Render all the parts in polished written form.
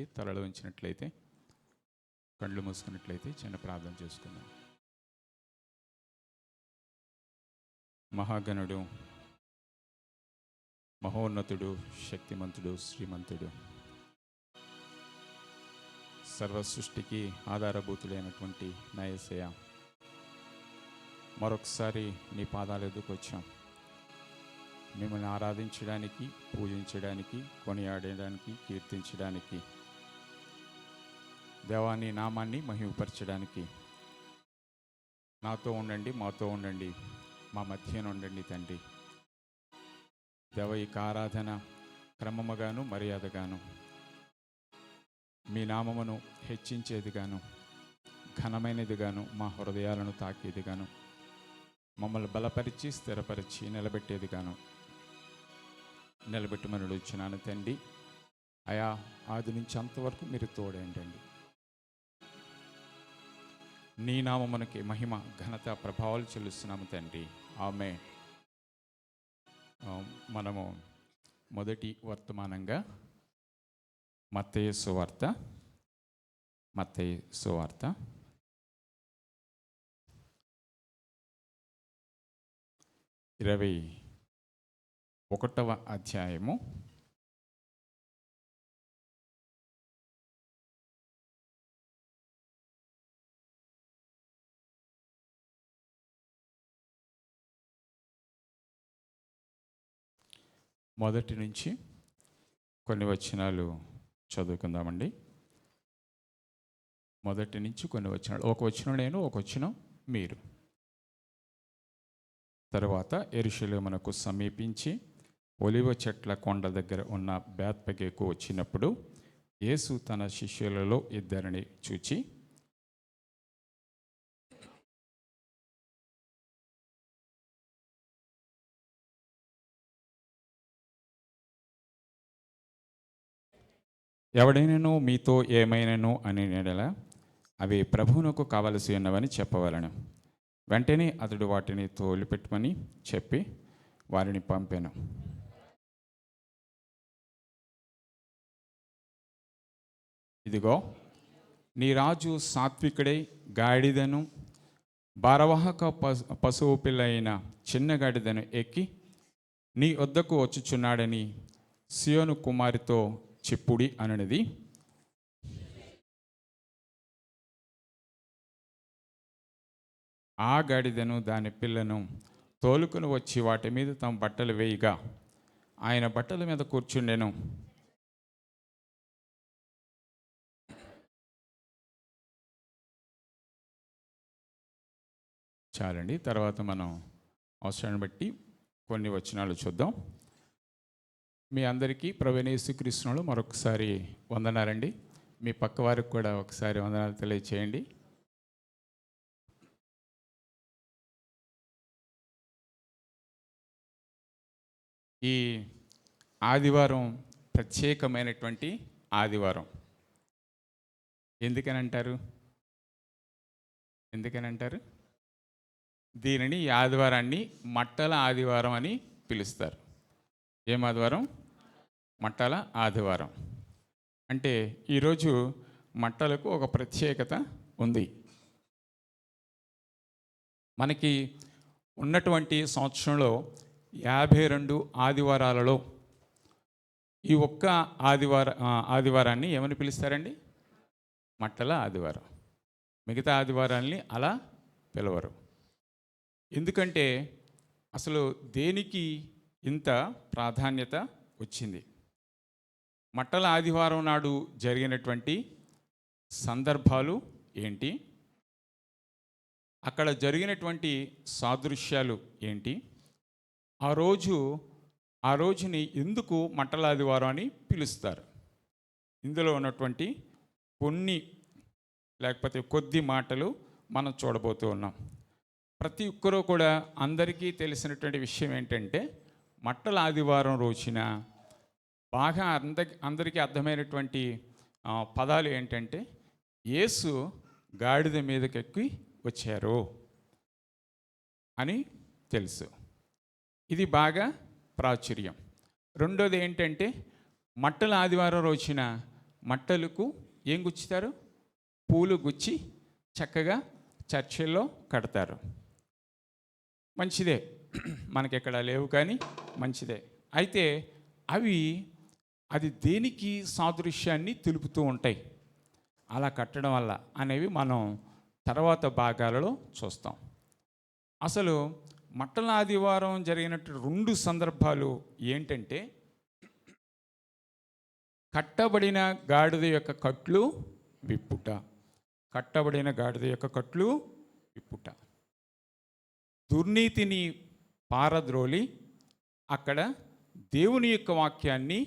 కూర్చోండి. తలలో ఉంచినట్లయితే, కళ్ళు మూసుకున్నట్లయితే చిన్న ప్రార్థన చేసుకుందాం. మహాగణుడు, మహోన్నతుడు, శక్తిమంతుడు, శ్రీమంతుడు, సర్వ సృష్టికి ఆధారభూతుడైనటువంటి నా యేసయ్య, మరొకసారి నీ పాదాల ఎదుకు వచ్చాం. మిమ్మల్ని ఆరాధించడానికి, పూజించడానికి, కొనియాడడానికి, కీర్తించడానికి, దేవాని నామాన్ని మహిమపరచడానికి నాతో ఉండండి, మాతో ఉండండి, మా మధ్యన ఉండండి తండ్రి. దేవ, ఈ ఆరాధన క్రమముగాను మర్యాదగాను మీ నామమును హెచ్చించేదిగాను, ఘనమైనదిగాను, మా హృదయాలను తాకేదిగాను, మమ్మల్ని బలపరిచి స్థిరపరిచి నిలబెట్టేదిగాను నిలబెట్టమని అడుగుచున్నాను తండ్రి. అయా, ఆది నుంచి అంతవరకు మీరు తోడేంటండి. నీ నామమునకి మహిమ, ఘనత, ప్రభావాలు చెల్లిస్తున్నాము తండ్రి. ఆమేన్. మనము మొదటి వర్తమానంగా మత్తయి సువార్త 21వ అధ్యాయము 1 నుంచి కొన్ని వచనాలు చదువుకుందామండి. 1 నుంచి కొన్ని వచనాలు, ఒక వచనం నేను, ఒక వచనం మీరు. తరువాత యెరూషలేమునకు సమీపించి ఒలివ చెట్ల కొండ దగ్గర ఉన్న బేత్పగేకు వచ్చినప్పుడు యేసు తన శిష్యులలో 2 చూచి, ఎవడైనాను మీతో ఏమైనాను అని నెడల అవి ప్రభువునకు కావలసి ఉన్నవని చెప్పవలను. వెంటనే అతడు వాటిని తోలిపెట్టమని చెప్పి వారిని పంపాను. ఇదిగో, నీ రాజు సాత్వికుడై గాడిదను, భారవాహక పశువు పిల్ల అయిన చిన్న గాడిదను ఎక్కి నీ వద్దకు వచ్చుచున్నాడని సియోను కుమారితో చెప్పుడి అననిది. ఆ గాడిదను దాని పిల్లను తోలుకుని వచ్చి వాటి మీద తమ బట్టలు వేయగా ఆయన బట్టల మీద కూర్చుండెను. చాలండి. తర్వాత మనం అవసరాన్ని బట్టి కొన్ని వచనాలు చూద్దాం. మీ అందరికీ ప్రభువైన యేసుక్రీస్తులో మరొకసారి వందనాలండి. మీ పక్క వారికి కూడా ఒకసారి వందనాలు తెలియచేయండి. ఈ ఆదివారం ప్రత్యేకమైనటువంటి ఆదివారం. ఎందుకని అంటారు? దీనిని ఈ ఆదివారాన్ని మట్టల ఆదివారం అని పిలుస్తారు. ఏం ఆదివారం? మట్టల ఆదివారం. అంటే ఈరోజు మట్టలకు ఒక ప్రత్యేకత ఉంది. మనకి ఉన్నటువంటి సంవత్సరంలో 52 ఆదివారాలలో ఈ ఒక్క ఆదివారాన్ని ఏమని పిలుస్తారండి? మట్టల ఆదివారం. మిగతా ఆదివారాల్ని అలా పిలవరు. ఎందుకంటే అసలు దేనికి ఇంత ప్రాధాన్యత వచ్చింది? మట్టల ఆదివారం నాడు జరిగినటువంటి సందర్భాలు ఏంటి? అక్కడ జరిగినటువంటి సాదృశ్యాలు ఏంటి? ఆ రోజుని ఎందుకు మట్టల ఆదివారం అని పిలుస్తారు? ఇందులో ఉన్నటువంటి కొద్ది మాటలు మనం చూడబోతూ ఉన్నాం. ప్రతి ఒక్కరూ కూడా అందరికీ తెలిసినటువంటి విషయం ఏంటంటే, మట్టల ఆదివారం రోజున బాగా అందరికీ అర్థమైనటువంటి పదాలు ఏంటంటే, యేసు గాడిద మీదకెక్కి వచ్చారు అని తెలుసు. ఇది బాగా ప్రాచుర్యం. రెండోది ఏంటంటే, మట్టల ఆదివారం రోజున మట్టలకు ఏం గుచ్చుతారు? పూలు గుచ్చి చక్కగా చర్చిల్లో కడతారు. మంచిదే, మనకి ఎక్కడ లేవు కానీ మంచిదే. అయితే అది దేనికి సాదృశ్యాన్ని తెలుపుతూ ఉంటాయి అలా కట్టడం వల్ల అనేవి మనం తర్వాత భాగాలలో చూస్తాం. అసలు మట్టల ఆదివారం జరిగినట్టు 2 సందర్భాలు ఏంటంటే, కట్టబడిన గాడిద యొక్క కట్లు విప్పుట, కట్టబడిన గాడిద యొక్క కట్లు విప్పుట. దుర్నీతిని పారద్రోలి అక్కడ దేవుని యొక్క వాక్యాన్ని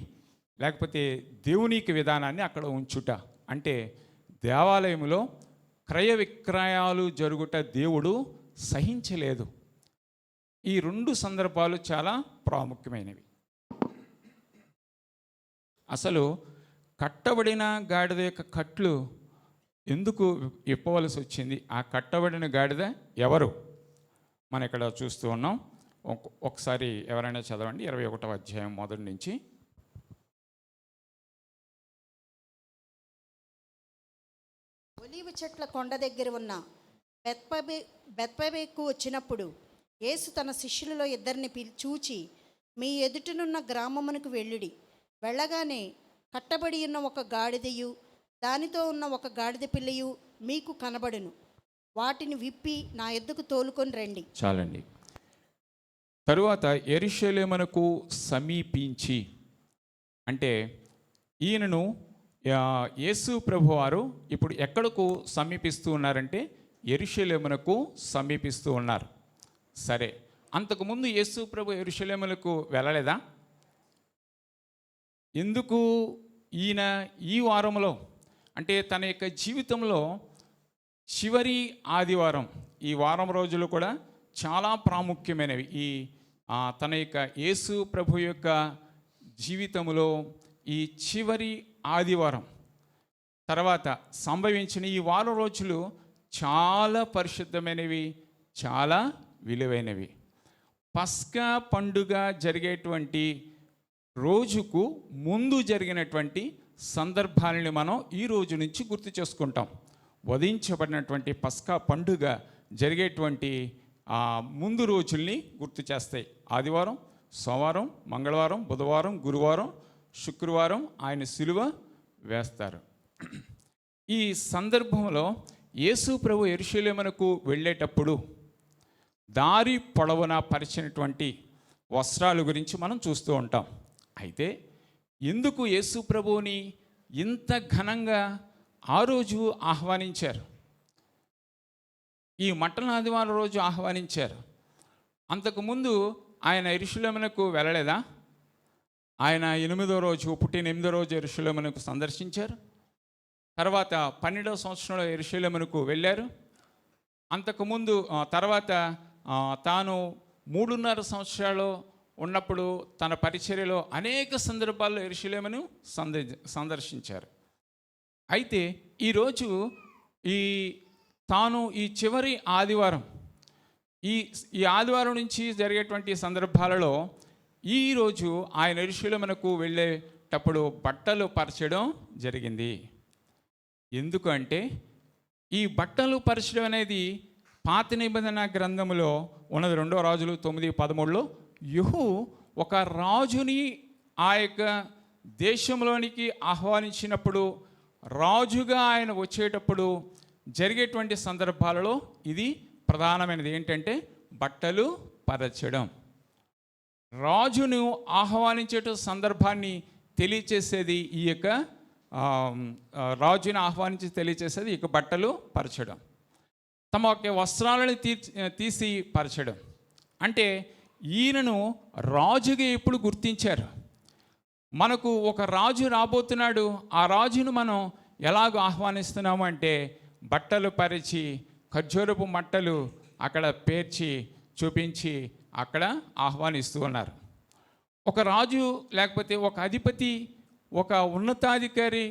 లేకపోతే దేవుని యొక్క విధానాన్ని అక్కడ ఉంచుట. అంటే దేవాలయంలో క్రయ విక్రయాలు జరుగుట దేవుడు సహించలేదు. ఈ 2 సందర్భాలు చాలా ప్రాముఖ్యమైనవి. అసలు కట్టబడిన గాడిద యొక్క కట్లు ఎందుకు విప్పవలసి వచ్చింది? ఆ కట్టబడిన గాడిద ఎవరు? మనం ఇక్కడ చూస్తూ ఉన్నాం. ఒకసారి ఎవరైనా చదవండి, 21వ అధ్యాయం మొదటి నుంచి. ఒలీవ చెట్ల కొండ దగ్గర ఉన్న బెత్పబేకు వచ్చినప్పుడు యేసు తన శిష్యులలో 2 చూచి, మీ ఎదుటనున్న గ్రామమునకు వెళ్ళుడి. వెళ్ళగానే కట్టబడి ఉన్న ఒక గాడిదయు దానితో ఉన్న ఒక గాడిద పిల్లయు మీకు కనబడును. వాటిని విప్పి నా ఎద్దుకు తోలుకొని రండి. చాలండి. తరువాత యెరూషలేమునకు సమీపించి, అంటే ఈయనను యేసు ప్రభువారు ఇప్పుడు ఎక్కడకు సమీపిస్తూ ఉన్నారంటే యెరూషలేమునకు సమీపిస్తూ ఉన్నారు. సరే, అంతకుముందు యేసు ప్రభు యెరూషలేమునకు వెళ్ళలేదా? ఎందుకు ఈయన ఈ వారంలో, అంటే తన యొక్క జీవితంలో చివరి ఆదివారం, ఈ వారం రోజులు కూడా చాలా ప్రాముఖ్యమైనవి. తన యొక్క యేసు ప్రభు యొక్క జీవితంలో ఈ చివరి ఆదివారం తర్వాత సంభవించిన ఈ వారం రోజులు చాలా పరిశుద్ధమైనవి, చాలా విలువైనవి. పస్కా పండుగ జరిగేటువంటి రోజుకు ముందు జరిగినటువంటి సందర్భాలని మనం ఈ రోజు నుంచి గుర్తు చేసుకుంటాం. వధించబడినటువంటి పస్కా పండుగ జరిగేటువంటి ముందు రోజుల్ని గుర్తు చేస్తాయి. ఆదివారం, సోమవారం, మంగళవారం, బుధవారం, గురువారం, శుక్రవారం ఆయన సిలువ వేస్తారు. ఈ సందర్భంలో యేసు ప్రభు యెరూషలేమునకు వెళ్ళేటప్పుడు దారి పొడవునా పరిచినటువంటి వస్త్రాల గురించి మనం చూస్తూ ఉంటాం. అయితే ఎందుకు యేసు ప్రభువుని ఇంత ఘనంగా ఆ రోజు ఆహ్వానించారు? ఈ మట్టల ఆదివారం రోజు ఆహ్వానించారు. అంతకుముందు ఆయన యెరూషలేమునకు వెళ్ళలేదా? ఆయన 8వ రోజు, పుట్టిన 8వ రోజు యెరూషలేమునకు సందర్శించారు. తర్వాత 12వ సంవత్సరంలో యెరూషలేమునకు వెళ్ళారు. అంతకుముందు తర్వాత తాను 3.5 సంవత్సరాలు ఉన్నప్పుడు తన పరిచర్యలో అనేక సందర్భాల్లో యెరూషలేమును సందర్శించారు. అయితే ఈరోజు తాను ఈ చివరి ఆదివారం, ఈ ఆదివారం నుంచి జరిగేటువంటి సందర్భాలలో ఈరోజు ఆయన యెరూషలేమునకు వెళ్ళేటప్పుడు బట్టలు పరచడం జరిగింది. ఎందుకంటే ఈ బట్టలు పరచడం అనేది పాత నిబంధన గ్రంథంలో ఉన్నది. 2వ రాజులు 9:13లో యెహూ ఒక రాజుని ఆ యొక్క దేశంలోనికి ఆహ్వానించినప్పుడు, రాజుగా ఆయన వచ్చేటప్పుడు జరిగేటువంటి సందర్భాలలో ఇది ప్రధానమైనది. ఏంటంటే బట్టలు పరచడం. రాజును ఆహ్వానించేట సందర్భాన్ని తెలియచేసేది ఈ యొక్క రాజుని ఆహ్వానించి తెలియచేసేది ఇక బట్టలు పరచడం. తమ యొక్క వస్త్రాలను తీసి పరచడం. అంటే ఈయనను రాజుగా ఎప్పుడు గుర్తించారు? మనకు ఒక రాజు రాబోతున్నాడు, ఆ రాజును మనం ఎలాగో ఆహ్వానిస్తున్నాము అంటే బట్టలు పరిచి, ఖర్జూరపు మట్టలు అక్కడ పేర్చి చూపించి అక్కడ ఆహ్వానిస్తూ ఉన్నారు. ఒక రాజు లేకపోతే ఒక అధిపతి, ఒక ఉన్నతాధికారి,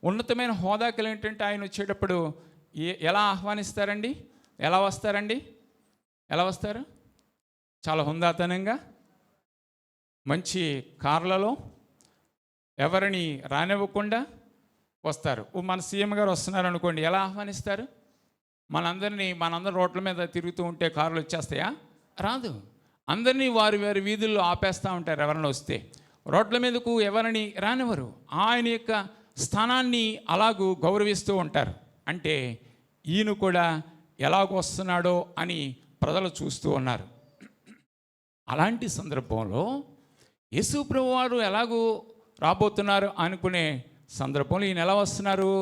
ఉన్నతమైన హోదా కలిగినటువంటి ఆయన వచ్చేటప్పుడు ఎలా ఆహ్వానిస్తారండి? ఎలా వస్తారు? చాలా హుందాతనంగా మంచి కార్లలో ఎవరిని రానివ్వకుండా వస్తారు. మన సీఎం గారు వస్తున్నారు అనుకోండి, ఎలా ఆహ్వానిస్తారు? మనందరం రోడ్ల మీద తిరుగుతూ ఉంటే కార్లు వచ్చేస్తాయా? రాదు. అందరినీ వారి వారి వీధుల్లో ఆపేస్తూ ఉంటారు. ఎవరైనా వస్తే రోడ్ల మీదకు ఎవరిని రానివ్వరు. ఆయన యొక్క స్థానాన్ని అలాగూ గౌరవిస్తూ ఉంటారు. అంటే ఈయన కూడా ఎలాగ వస్తున్నాడో అని ప్రజలు చూస్తూ ఉన్నారు. అలాంటి సందర్భంలో యేసు ప్రభువారు ఎలాగూ రాబోతున్నారు అనుకునే సందర్భంలో ఈయన ఎలా వస్తున్నారు?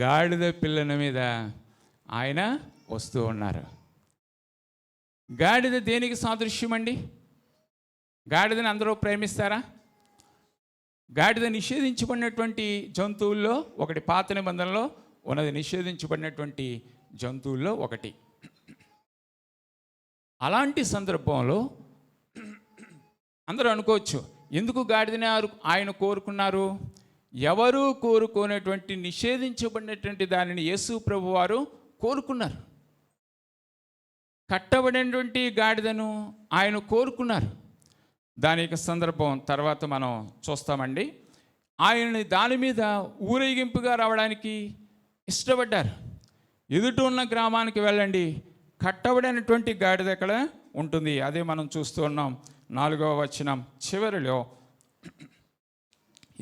గాడిద పిల్లల మీద ఆయన వస్తూ ఉన్నారు. గాడిద దేనికి సాదృశ్యం అండి? గాడిదని అందరూ ప్రేమిస్తారా? గాడిద నిషేధించబడినటువంటి జంతువుల్లో ఒకటి. పాత నిబంధనలో ఉన్నది నిషేధించబడినటువంటి జంతువుల్లో ఒకటి. అలాంటి సందర్భంలో అందరూ అనుకోవచ్చు, ఎందుకు గాడిదని ఆయన కోరుకున్నారు? ఎవరు కోరుకునేటువంటి నిషేధించబడినటువంటి దానిని యేసు ప్రభువారు కోరుకున్నారు. కట్టబడినటువంటి గాడిదను ఆయన కోరుకున్నారు. దాని యొక్క సందర్భం తర్వాత మనం చూస్తామండి. ఆయనని దాని మీద ఊరేగింపుగా రావడానికి ఇష్టపడ్డారు. ఎదుట ఉన్న గ్రామానికి వెళ్ళండి, కట్టబడినటువంటి గాడిద ఎక్కడ ఉంటుంది. అదే మనం చూస్తూ ఉన్నాం. 4వ వచనం చివరిలో,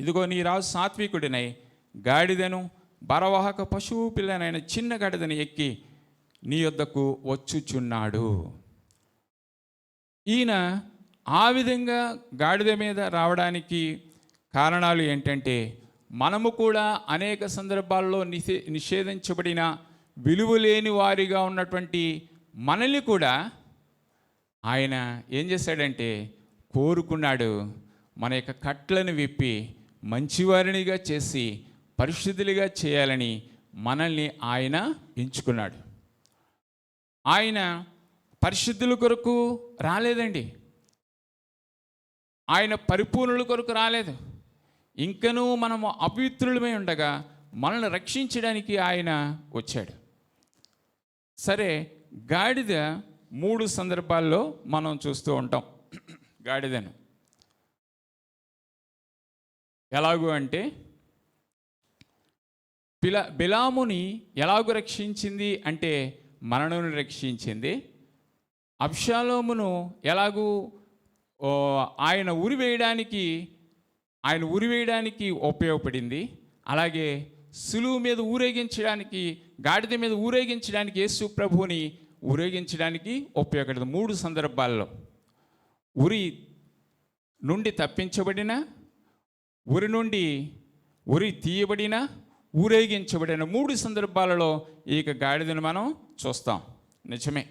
ఇదిగో నీ రాజు సాత్వికుడినై గాడిదను బరవాహక పశువు పిల్లనైన చిన్న గాడిదని ఎక్కి నీ యొద్దకు వచ్చుచున్నాడు. ఈయన ఆ విధంగా గాడిద మీద రావడానికి కారణాలు ఏంటంటే, మనము కూడా అనేక సందర్భాల్లో నిషేధించబడిన విలువలేని వారిగా ఉన్నటువంటి మనల్ని కూడా ఆయన ఏం చేశాడంటే కోరుకున్నాడు. మన యొక్క కట్లను విప్పి మంచివారినిగా చేసి పరిశుద్ధులుగా చేయాలని మనల్ని ఆయన ఎంచుకున్నాడు. ఆయన పరిశుద్ధుల కొరకు రాలేదండి, ఆయన పరిపూర్ణుల కొరకు రాలేదు. ఇంకనూ మనము అపవిత్రులమై ఉండగా మనల్ని రక్షించడానికి ఆయన వచ్చాడు. సరే, గాడిద 3 సందర్భాల్లో మనం చూస్తూ ఉంటాం. గాడిదను ఎలాగూ అంటే, బిలాముని ఎలాగూ రక్షించింది అంటే మనను రక్షించింది. అబ్షాలోమును ఎలాగూ ఆయన ఉరివేయడానికి ఉపయోగపడింది. అలాగే సులువు మీద ఊరేగించడానికి, గాడిద మీద ఊరేగించడానికి, యేసు ప్రభువుని ఊరేగించడానికి ఉపయోగపడింది. 3 సందర్భాల్లో ఉరి నుండి తప్పించబడిన, ఉరి తీయబడిన, ఊరేగించబడిన 3 సందర్భాలలో ఈ గాడిదను మనం చూస్తాం. నిజమే.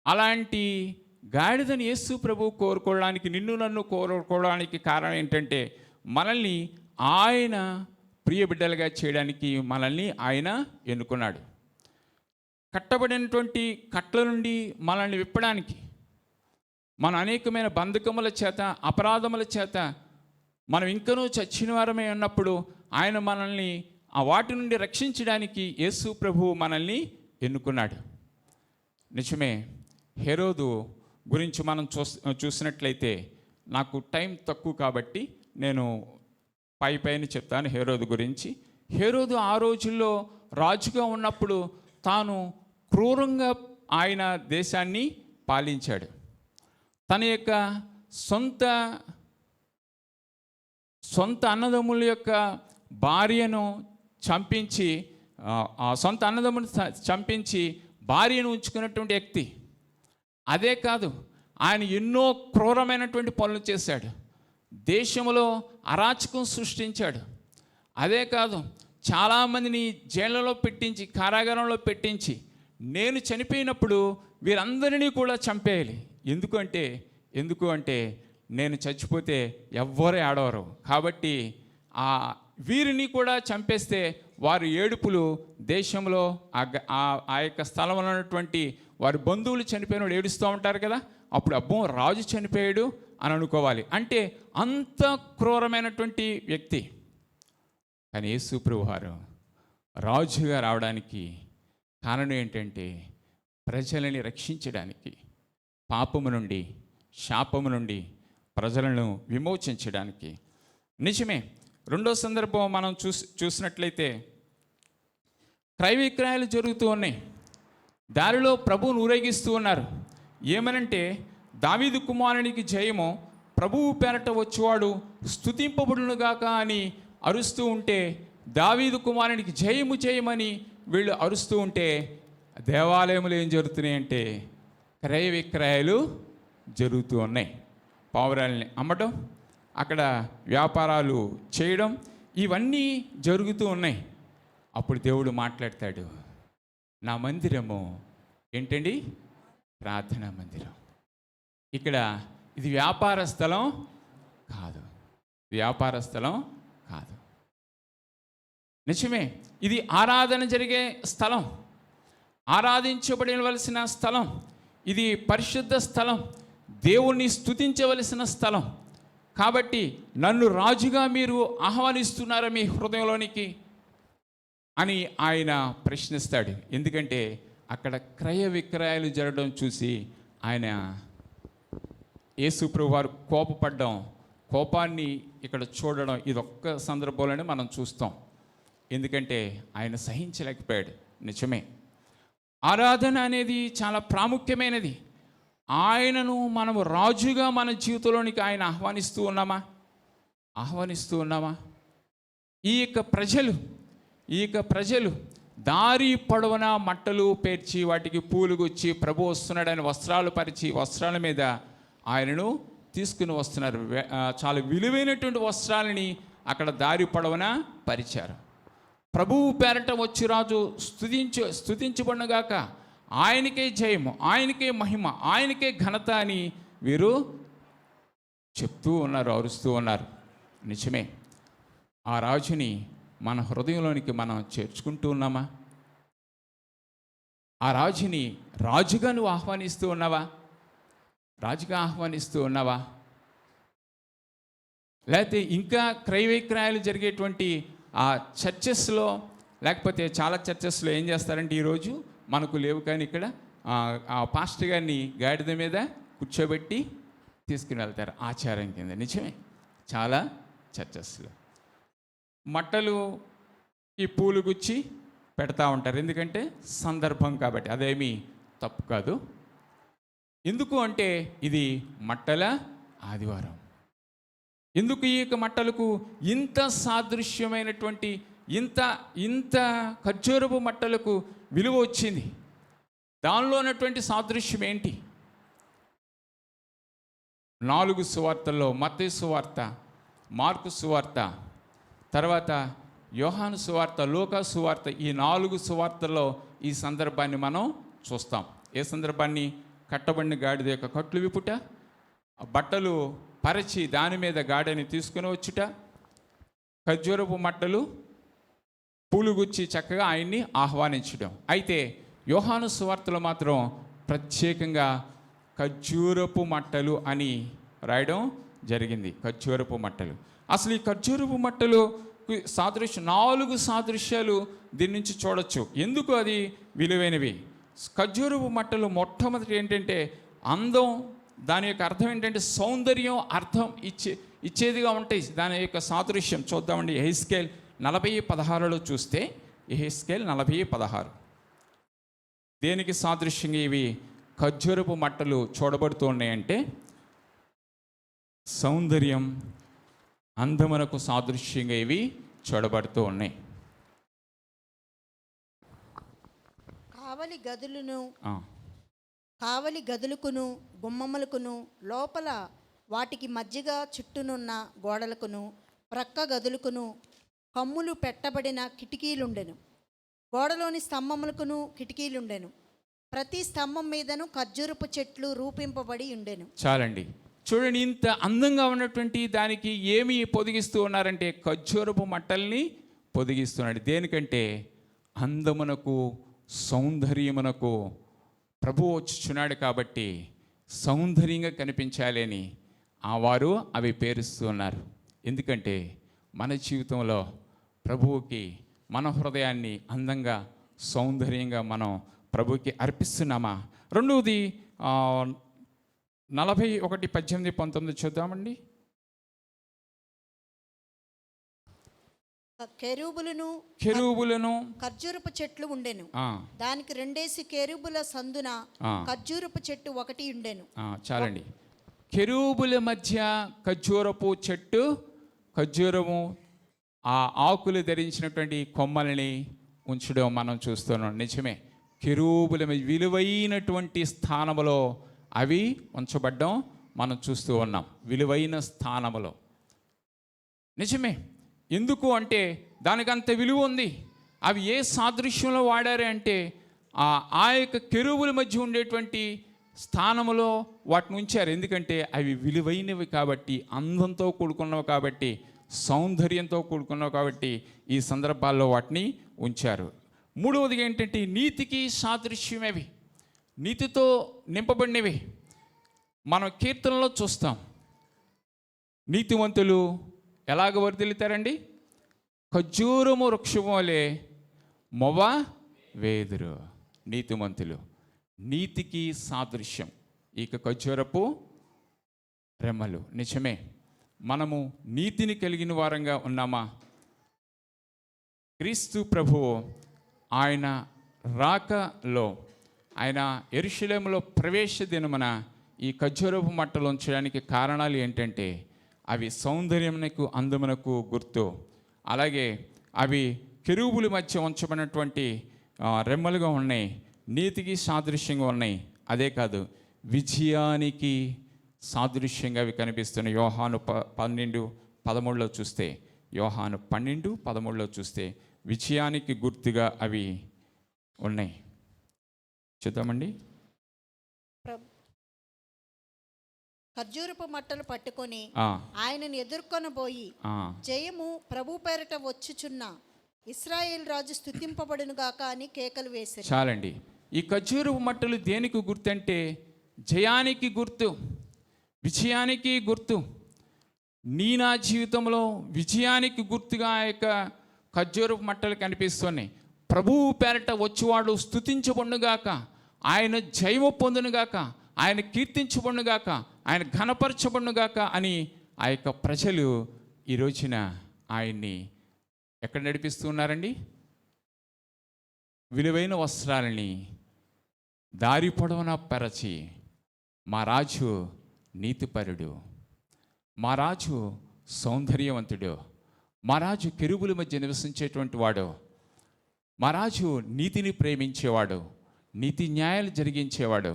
అలాంటి గాడిదని యేసు ప్రభు కోరుకోవడానికి, నిన్ను నన్ను కోరుకోవడానికి కారణం ఏంటంటే, మనల్ని ఆయన ప్రియ బిడ్డలుగా చేయడానికి మనల్ని ఆయన ఎన్నుకున్నాడు. కట్టబడినటువంటి కట్ల నుండి మనల్ని విప్పడానికి, మన అనేకమైన బంధకముల చేత, అపరాధముల చేత మనం ఇంకనూ చచ్చిన వారమే ఉన్నప్పుడు ఆయన మనల్ని ఆ వాటి నుండి రక్షించడానికి యేసు ప్రభువు మనల్ని ఎన్నుకున్నాడు. నిజమే. హెరోదు గురించి మనం చూసినట్లయితే, నాకు టైం తక్కువ కాబట్టి నేను పైన చెప్తాను హెరోదు గురించి. హెరోదు ఆ రోజుల్లో రాజుగా ఉన్నప్పుడు తాను క్రూరంగా ఆయన దేశాన్ని పాలించాడు. తన యొక్క సొంత అన్నదమ్ముల యొక్క భార్యను చంపించి, సొంత అన్నదమ్ముని చంపించి భార్యను ఉంచుకున్నటువంటి వ్యక్తి. అదే కాదు, ఆయన ఎన్నో క్రూరమైనటువంటి పనులు చేశాడు. దేశంలో అరాచకం సృష్టించాడు. అదే కాదు, చాలామందిని జైళ్ళలో పెట్టించి, కారాగారంలో పెట్టించి, నేను చనిపోయినప్పుడు వీరందరినీ కూడా చంపేయాలి. ఎందుకు అంటే నేను చచ్చిపోతే ఎవ్వరు ఆడవరు కాబట్టి వీరిని కూడా చంపేస్తే వారి ఏడుపులు దేశంలో ఆ యొక్క స్థలంలో ఉన్నటువంటి వారి బంధువులు చనిపోయిన ఏడుస్తూ ఉంటారు కదా. అప్పుడు అబ్బో రాజు చనిపోయాడు అని అనుకోవాలి. అంటే అంత క్రూరమైనటువంటి వ్యక్తి. కానీ యేసు ప్రభువారు రాజుగా రావడానికి కారణం ఏంటంటే, ప్రజలని రక్షించడానికి, పాపము నుండి, శాపము నుండి ప్రజలను విమోచించడానికి. నిజమే, రెండో సందర్భం మనం చూసినట్లయితే క్రయ విక్రయాలు జరుగుతూ ఉన్నాయి. దారిలో ప్రభువును ఊరేగిస్తూ ఉన్నారు. ఏమనంటే, దావీదు కుమారునికి జయము, ప్రభువు పేరట వచ్చేవాడు స్తుతింపబడునుగాక అని అరుస్తూ ఉంటే, దావీదు కుమారునికి జయము జయమని వీళ్ళు అరుస్తూ ఉంటే, దేవాలయంలో ఏం జరుగుతున్నాయంటే క్రయ విక్రయాలు జరుగుతూ ఉన్నాయి. పావురాలని అమ్మటం, అక్కడ వ్యాపారాలు చేయడం, ఇవన్నీ జరుగుతూ ఉన్నాయి. అప్పుడు దేవుడు మాట్లాడతాడు, నా మందిరము ఏంటండి? ప్రార్థనా మందిరం. ఇక్కడ ఇది వ్యాపార స్థలం కాదు, వ్యాపార స్థలం కాదు. నిజమే, ఇది ఆరాధన జరిగే స్థలం, ఆరాధించబడవలసిన స్థలం, ఇది పరిశుద్ధ స్థలం, దేవుణ్ణి స్తుతించవలసిన స్థలం. కాబట్టి నన్ను రాజుగా మీరు ఆహ్వానిస్తున్నారా మీ హృదయంలోనికి అని ఆయన ప్రశ్నిస్తాడు. ఎందుకంటే అక్కడ క్రయ విక్రయాలు జరగడం చూసి ఆయన యేసు ప్రభువు వారు కోపపడ్డం, కోపాన్ని ఇక్కడ చూడడం, ఇదొక్క సందర్భంలోనే మనం చూస్తాం. ఎందుకంటే ఆయన సహించలేకపోయాడు. నిజమే, ఆరాధన అనేది చాలా ప్రాముఖ్యమైనది. ఆయనను మనము రాజుగా మన జీవితంలోనికి ఆయన ఆహ్వానిస్తూ ఉన్నామా? ఈ యొక్క ప్రజలు దారి పొడవున మట్టలు పేర్చి వాటికి పూలు గుచ్చి ప్రభు వస్తున్నాడని వస్త్రాలు పరిచి వస్త్రాల మీద ఆయనను తీసుకుని వస్తున్నారు. చాలా విలువైనటువంటి వస్త్రాలని అక్కడ దారి పొడవున పరిచారు. ప్రభువు పేరట వచ్చి రాజు స్తుతించబడునుగాక, ఆయనకే జయము, ఆయనకే మహిమ, ఆయనకే ఘనత అని వీరు చెప్తూ ఉన్నారు, అరుస్తూ ఉన్నారు. నిజమే, ఆ రాజుని మన హృదయంలోనికి మనం చేర్చుకుంటూ ఉన్నామా? ఆ రాజుని రాజుగా నువ్వు ఆహ్వానిస్తూ ఉన్నావా? రాజుగా ఆహ్వానిస్తూ ఉన్నావా? లేకపోతే ఇంకా క్రయ విక్రయాలు జరిగేటువంటి ఆ చర్చెస్లో, లేకపోతే చాలా చర్చెస్లో ఏం చేస్తారంటే, ఈరోజు మనకు లేవు కానీ ఇక్కడ ఆ పాస్టర్ గారిని గాడిద మీద కూర్చోబెట్టి తీసుకుని వెళ్తారు ఆచారం కింద. నిజమే, చాలా చర్చెస్లో మట్టలు ఈ పూలు గుచ్చి పెడతా ఉంటారు. ఎందుకంటే సందర్భం కాబట్టి, అదేమీ తప్పు కాదు. ఎందుకు అంటే ఇది మట్టల ఆదివారం. ఎందుకు ఈ యొక్క మట్టలకు ఇంత సాదృశ్యమైనటువంటి ఇంత ఖర్జూరపు మట్టలకు విలువ వచ్చింది? దానిలో ఉన్నటువంటి సాదృశ్యం ఏంటి? 4 సువార్తల్లో, మత్తయి సువార్త, మార్కు సువార్త, తర్వాత యోహాను సువార్త, లూకా సువార్త, ఈ 4 సువార్తల్లో ఈ సందర్భాన్ని మనం చూస్తాం. ఏ సందర్భాన్ని? కట్టబడిన గాడిద యొక్క కట్లు విప్పుట, బట్టలు పరిచి దాని మీద గాడిని తీసుకుని వచ్చుట, ఖర్జూరపు మట్టలు పూలుగుచ్చి చక్కగా ఆయన్ని ఆహ్వానించడం. అయితే యోహాను సువార్తలో మాత్రం ప్రత్యేకంగా ఖర్జూరపు మట్టలు అని రాయడం జరిగింది. ఖర్జూరపు మట్టలు. అసలు ఈ ఖర్జూరపు మట్టలు సాదృశ్యం, 4 సాదృశ్యాలు దీని నుంచి చూడొచ్చు. ఎందుకు అది విలువైనవి? ఖర్జూరపు మట్టలు మొట్టమొదటి ఏంటంటే అందం, దాని యొక్క అర్థం ఏంటంటే సౌందర్యం, అర్థం ఇచ్చేదిగా ఉంటాయి. దాని యొక్క సాదృశ్యం చూద్దామండి. యెహెజ్కేలు 40:16లో చూస్తే, యెహెజ్కేలు 40:16 దేనికి సాదృశ్యంగా ఇవి ఖర్జూరపు మట్టలు చూడబడుతూ ఉన్నాయంటే సౌందర్యం, అందమునకు సాదృశ్యంగా ఇవి చూడబడుతూ ఉన్నాయి. కావలి గదులకును గుమ్మములకును లోపల వాటికి మధ్యగా చుట్టూనున్న గోడలకును ప్రక్క గదులకును కమ్ములు పెట్టబడిన కిటికీలుండెను. గోడలోని స్తంభములకును కిటికీలుండెను. ప్రతి స్తంభం మీదను ఖర్జూరపు చెట్లు రూపింపబడి ఉండెను. చాలండి, చూడండి, ఇంత అందంగా ఉన్నటువంటి దానికి ఏమి పొదిగిస్తూ ఉన్నారంటే ఖర్జూరపు మట్టల్ని పొదిగిస్తున్నాడు. దేనికంటే అందమునకు, సౌందర్యమునకు ప్రభువు వచ్చుచున్నాడు కాబట్టి సౌందర్యంగా కనిపించాలి అని వారు అవి పేరుస్తూ ఉన్నారు. ఎందుకంటే మన జీవితంలో ప్రభువుకి మన హృదయాన్ని అందంగా, సౌందర్యంగా మనం ప్రభువుకి అర్పిస్తున్నామా? రెండవది 41:18-19 చూద్దామండి. కెరూబులను ఖర్జూరపు చెట్లు ఉండెను. ఆ, దానికి 2 కెరూబుల సందున ఆ. ఖర్జూరపు చెట్టు ఒకటి ఉండెను. చాలండి. కెరూబుల మధ్య ఖర్జూరపు చెట్టు, ఖర్జూరము ఆ ఆకులు ధరించినటువంటి కొమ్మల్ని ఉంచడం మనం చూస్తున్నాం. నిజమే, కెరూబుల విలువైనటువంటి స్థానములో అవి ఉంచబడ్డం మనం చూస్తూ ఉన్నాం. విలువైన స్థానములో నిజమే. ఎందుకు అంటే దానికి అంత విలువ ఉంది. అవి ఏ సాదృశ్యంలో వాడారు అంటే ఆ యొక్క కెరూబుల మధ్య ఉండేటువంటి స్థానములో వాటిని ఉంచారు. ఎందుకంటే అవి విలువైనవి కాబట్టి, అందంతో కూడుకున్నవి కాబట్టి, సౌందర్యంతో కూడుకున్నవి కాబట్టి ఈ సందర్భాల్లో వాటిని ఉంచారు. మూడవదిగా ఏంటంటే నీతికి సాదృశ్యమేవి, నీతితో నింపబడినవి. మనం కీర్తనలో చూస్తాం, నీతివంతులు ఎలాగ వర్ధిల్లుతారండి? ఖర్జూరము వృక్షము వలె మొవ వేదురు. నీతిమంతులు నీతికి సాదృశ్యం. ఇక ఖర్జూరపు రెమ్మలు. నిజమే, మనము నీతిని కలిగిన వారంగా ఉన్నామా? క్రీస్తు ప్రభువు ఆయన రాకలో, ఆయన యెరూషలేములో ప్రవేశ దినమున ఈ ఖర్జూరపు మట్టలు ఉంచడానికి కారణాలు ఏంటంటే అవి సౌందర్యమునకు, అందమునకు గుర్తు. అలాగే అవి కెరూబుల మధ్య ఉంచబడినటువంటి రెమ్మలుగా ఉన్నాయి, నీతికి సాదృశ్యంగా ఉన్నాయి. అదే కాదు, విజయానికి సాదృశ్యంగా అవి కనిపిస్తున్నాయి. యోహాను 12:13 చూస్తే, యోహాను 12:13 చూస్తే విజయానికి గుర్తుగా అవి ఉన్నాయి. చూద్దామండి. ఖర్జూరపు మట్టలు పట్టుకొని ఆయనను ఎదుర్కొనబోయి జయము ప్రభు పేరట వచ్చుచున్న ఇశ్రాయేలు రాజు స్తుతింపబడును గాక అని కేకలు వేశారు. చాలండి. ఈ ఖర్జూరపు మట్టలు దేనికి గుర్తు అంటే జయానికి గుర్తు, విజయానికి గుర్తు. నా జీవితంలో విజయానికి గుర్తుగా ఆ యొక్క ఖర్జూరపు మట్టలు కనిపిస్తున్నాయి. ప్రభువు పేరట వచ్చేవాడు స్తుతించబడునుగాక, ఆయన జయము పొందునుగాక, ఆయన కీర్తించబడునుగాక, ఆయన ఘనపరచబడునుగాక అని ఆ యొక్క ప్రజలు ఈ రోజున ఆయన్ని ఎక్కడ నడిపిస్తున్నారండి? విలువైన వస్త్రాలని దారి పొడవునా పరచి, మా రాజు నీతిపరుడు, మా రాజు సౌందర్యవంతుడు, మా రాజు కెరూబుల మధ్య నివసించేటువంటి వాడు, మా రాజు నీతిని ప్రేమించేవాడు, నీతి న్యాయాలు జరిగించేవాడు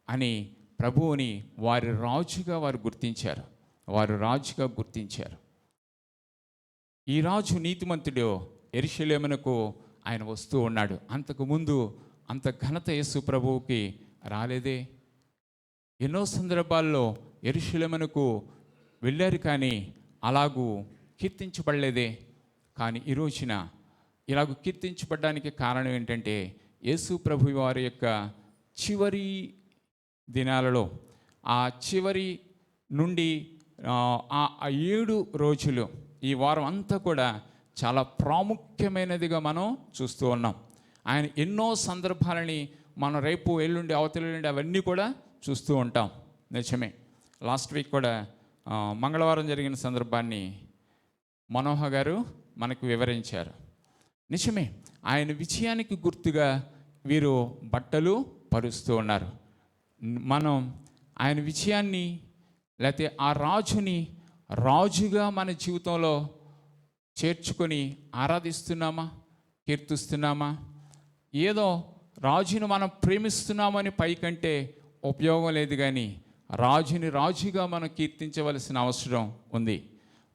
అని ప్రభువుని వారి రాజుగా వారు గుర్తించారు. వారు రాజుగా గుర్తించారు. ఈ రాజు నీతిమంతుడు యెరూషలేమునకు ఆయన వస్తూ ఉన్నాడు. అంతకుముందు అంత ఘనత యేసు ప్రభువుకి రాలేదే. ఎన్నో సందర్భాల్లో యెరూషలేమునకు వెళ్ళారు కానీ అలాగూ కీర్తించబడలేదే. కానీ ఈ రోజున ఇలాగ కీర్తించబడడానికి కారణం ఏంటంటే యేసు ప్రభు వారి యొక్క చివరి దినాలలో, ఆ చివరి నుండి ఆ 7 రోజులు, ఈ వారం అంతా కూడా చాలా ప్రాముఖ్యమైనదిగా మనం చూస్తూ ఉన్నాం. ఆయన ఎన్నో సందర్భాలని మనం రేపు, ఎల్లుండి, అవతల అవన్నీ కూడా చూస్తూ ఉంటాం. నిజమే. లాస్ట్ వీక్ కూడా మంగళవారం జరిగిన సందర్భాన్ని మనోహర్ గారు మనకు వివరించారు. నిజమే, ఆయన విజయానికి గుర్తుగా వీరు బట్టలు పరుస్తూ ఉన్నారు. మనం ఆయన విజయాన్ని లేకపోతే ఆ రాజుని రాజుగా మన జీవితంలో చేర్చుకొని ఆరాధిస్తున్నామా, కీర్తిస్తున్నామా? ఏదో రాజుని మనం ప్రేమిస్తున్నామని పైకంటే ఉపయోగం లేదు, కానీ రాజుని రాజుగా మనం కీర్తించవలసిన అవసరం ఉంది.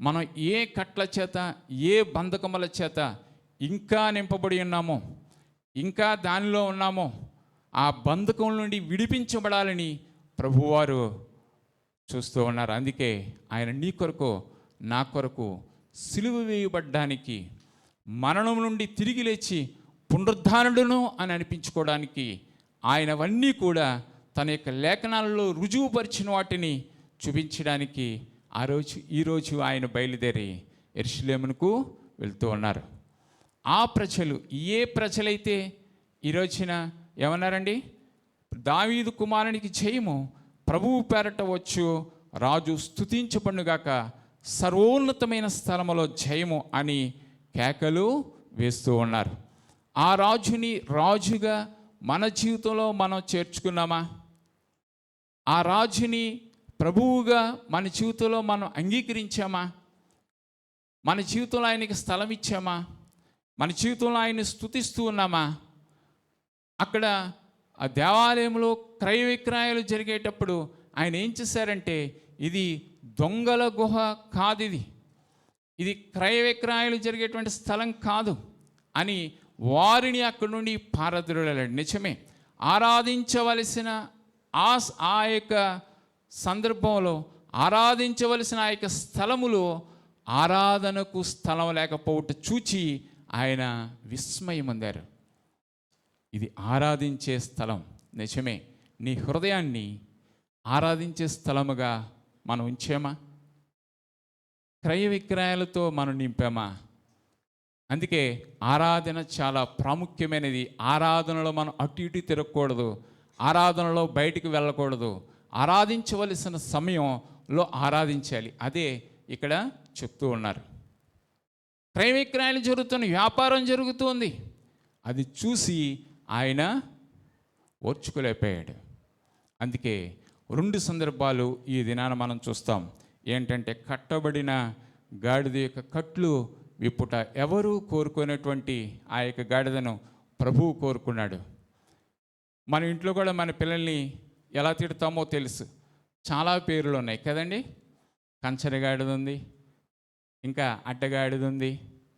మనం ఏ కట్ల చేత, ఏ బంధకముల చేత ఇంకా నింపబడి ఉన్నామో, ఇంకా దానిలో ఉన్నామో, ఆ బంధకం నుండి విడిపించబడాలని ప్రభువారు చూస్తూ ఉన్నారు. అందుకే ఆయన నీ కొరకు, నా కొరకు సిలువ వేయబడ్డానికి, మరణం నుండి తిరిగి లేచి పునరుద్ధానుడును అని అనిపించుకోవడానికి ఆయనవన్నీ కూడా తన యొక్క లేఖనాలలో రుజువుపరిచిన వాటిని చూపించడానికి ఈరోజు ఆయన బయలుదేరి యెరూషలేమునకు వెళ్తూ ఉన్నారు. ఆ ప్రజలు ఏ ప్రజలైతే ఈరోజున ఏమన్నారండి? దావీదు కుమారునికి జయము, ప్రభువు పేరట వచ్చు రాజు స్తుతించబడునుగాక, సర్వోన్నతమైన స్థలములో జయము అని కేకలు వేస్తూ ఉన్నారు. ఆ రాజుని రాజుగా మన జీవితంలో మనం చేర్చుకున్నామా? ఆ రాజుని ప్రభువుగా మన జీవితంలో మనం అంగీకరించామా? మన జీవితంలో ఆయనకి స్థలం ఇచ్చామా? మన జీవితంలో ఆయన్ని స్తుతిస్తూ ఉన్నామా? అక్కడ ఆ దేవాలయంలో క్రయ విక్రయాలు జరిగేటప్పుడు ఆయన ఏం చేశారంటే, ఇది దొంగల గుహ కాదు, ఇది క్రయ విక్రయాలు జరిగేటువంటి స్థలం కాదు అని వారిని అక్కడి నుండి పారద్రోలాడు. నిజమే, ఆరాధించవలసిన ఆ యొక్క సందర్భంలో ఆరాధించవలసిన ఆ యొక్క స్థలములో ఆరాధనకు స్థలం లేకపోవటం చూచి ఆయన విస్మయం పొందారు. ఇది ఆరాధించే స్థలం. నిజమే, నీ హృదయాన్ని ఆరాధించే స్థలముగా మనం ఉంచామా? క్రయ విక్రయాలతో మనం నింపామా? అందుకే ఆరాధన చాలా ప్రాముఖ్యమైనది. ఆరాధనలో మనం అటు ఇటు తిరగకూడదు, ఆరాధనలో బయటికి వెళ్ళకూడదు. ఆరాధించవలసిన సమయంలో ఆరాధించాలి. అదే ఇక్కడ చెప్తూ ఉన్నారు. క్రయ విక్రయాలు జరుగుతున్న వ్యాపారం జరుగుతుంది, అది చూసి ఆయన ఓర్చుకోలేకపోయాడు. అందుకే 2 సందర్భాలు ఈ దినాన మనం చూస్తాం. ఏంటంటే, కట్టబడిన గాడిద యొక్క కట్లు విప్పుట. ఎవరు కోరుకునేటువంటి ఆ యొక్క గాడిదను ప్రభువు కోరుకున్నాడు. మన ఇంట్లో కూడా మన పిల్లల్ని ఎలా తిడతామో తెలుసు. చాలా పేర్లు ఉన్నాయి కదండి. కంచర గాడిద ఉంది, ఇంకా అడ్డగాడిద ఉంది,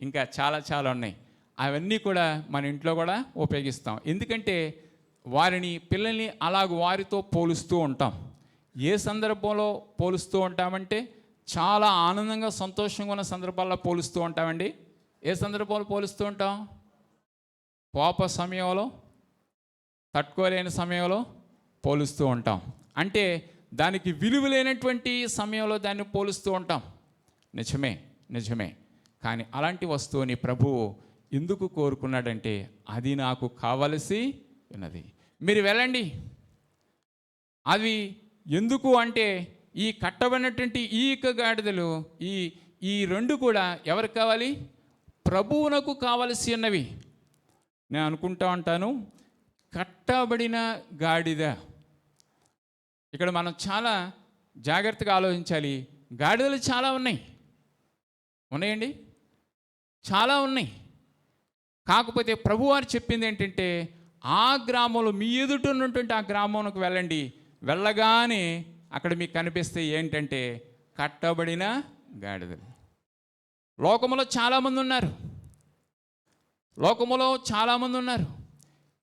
ఇంకా చాలా చాలా ఉన్నాయి. అవన్నీ కూడా మన ఇంట్లో కూడా ఉపయోగిస్తాం. ఎందుకంటే వారిని, పిల్లల్ని అలాగ వారితో పోలుస్తూ ఉంటాం. ఏ సందర్భంలో పోలుస్తూ ఉంటామంటే, చాలా ఆనందంగా సంతోషంగా ఉన్న సందర్భాల్లో పోలుస్తూ ఉంటామండి. ఏ సందర్భంలో పోలుస్తూ ఉంటాం? కోప సమయంలో, తట్టుకోలేని సమయంలో పోలుస్తూ ఉంటాం. అంటే దానికి విలువ లేనటువంటి సమయంలో దాన్ని పోలుస్తూ ఉంటాం. నిజమే, నిజమే. కానీ అలాంటి వస్తువుని ప్రభువు ఎందుకు కోరుకున్నాడంటే, అది నాకు కావలసి ఉన్నది, మీరు వెళ్ళండి. అవి ఎందుకు అంటే, ఈ కట్టబడినటువంటి ఈ యొక్క గాడిదలు, ఈ 2 కూడా ఎవరికి కావాలి? ప్రభువునకు కావలసి ఉన్నవి. నేను అనుకుంటా ఉంటాను, కట్టబడిన గాడిద. ఇక్కడ మనం చాలా జాగ్రత్తగా ఆలోచించాలి. గాడిదలు చాలా ఉన్నాయండి, చాలా ఉన్నాయి. కాకపోతే ప్రభువారు చెప్పింది ఏంటంటే, ఆ గ్రామంలో, మీ ఎదుట ఉన్నటువంటి ఆ గ్రామంలోకి వెళ్ళండి. వెళ్ళగానే అక్కడ మీకు కనిపిస్తే ఏంటంటే, కట్టబడిన గాడిదలు. లోకములో చాలామంది ఉన్నారు,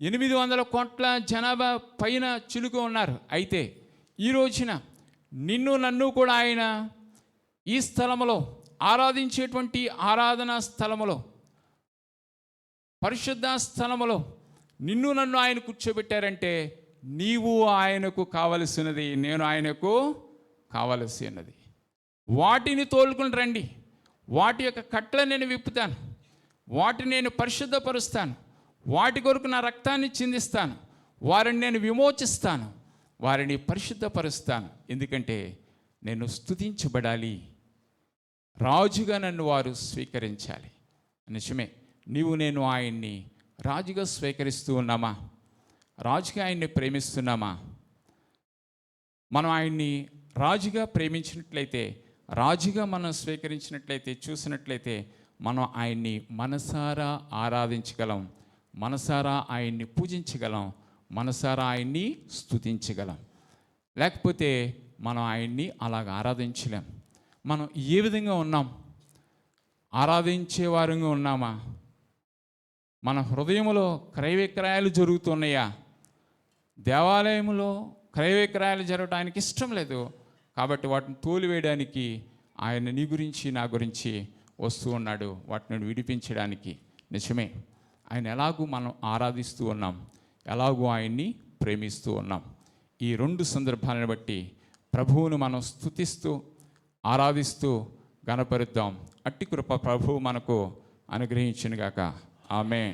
800 కోట్ల జనాభా పైన చిలుక ఉన్నారు. అయితే ఈ రోజున నిన్ను నన్ను కూడా ఆయన ఈ స్థలములో, ఆరాధించేటువంటి ఆరాధనా స్థలములో, పరిశుద్ధ స్థలములో నిన్ను నన్ను ఆయన కూర్చోబెట్టారంటే, నీవు ఆయనకు కావలసినది, నేను ఆయనకు కావలసి ఉన్నది. వాటిని తోలుకుని రండి. వాటి యొక్క కట్లను నేను విప్పుతాను, వాటిని నేను పరిశుద్ధపరుస్తాను, వాటి కొరకు నా రక్తాన్ని చిందిస్తాను, వారిని నేను విమోచిస్తాను, వారిని పరిశుద్ధపరుస్తాను. ఎందుకంటే నేను స్తుతించబడాలి, రాజుగా నన్ను వారు స్వీకరించాలి. నిజమే, నీవు నేను ఆయన్ని రాజుగా స్వీకరిస్తూ ఉన్నామా? రాజుగా ఆయన్ని ప్రేమిస్తున్నామా? మనం ఆయన్ని రాజుగా ప్రేమించినట్లయితే, రాజుగా మనం స్వీకరించినట్లయితే, చూసినట్లయితే, మనం ఆయన్ని మనసారా ఆరాధించగలం, మనసారా ఆయన్ని పూజించగలం, మనసారా ఆయన్ని స్తుతించగలం. లేకపోతే మనం ఆయన్ని అలాగ ఆరాధించలేం. మనం ఏ విధంగా ఉన్నాం? ఆరాధించే వారంగా ఉన్నామా? మన హృదయంలో క్రయ విక్రయాలు జరుగుతున్నాయా? దేవాలయంలో క్రయ విక్రయాలు జరగడానికి ఇష్టం లేదు కాబట్టి వాటిని తోలివేయడానికి ఆయన నీ గురించి నా గురించి వస్తూ ఉన్నాడు, వాటిని విడిపించడానికి. నిజమే, ఆయన ఎలాగూ మనం ఆరాధిస్తూ ఉన్నాం, ఎలాగూ ఆయన్ని ప్రేమిస్తూ ఉన్నాం. ఈ 2 సందర్భాలను బట్టి ప్రభువును మనం స్తుతిస్తూ ఆరాధిస్తూ గణపరుద్దాం. అట్టి కృప ప్రభువు మనకు అనుగ్రహించునుగాక. ఆమేన్.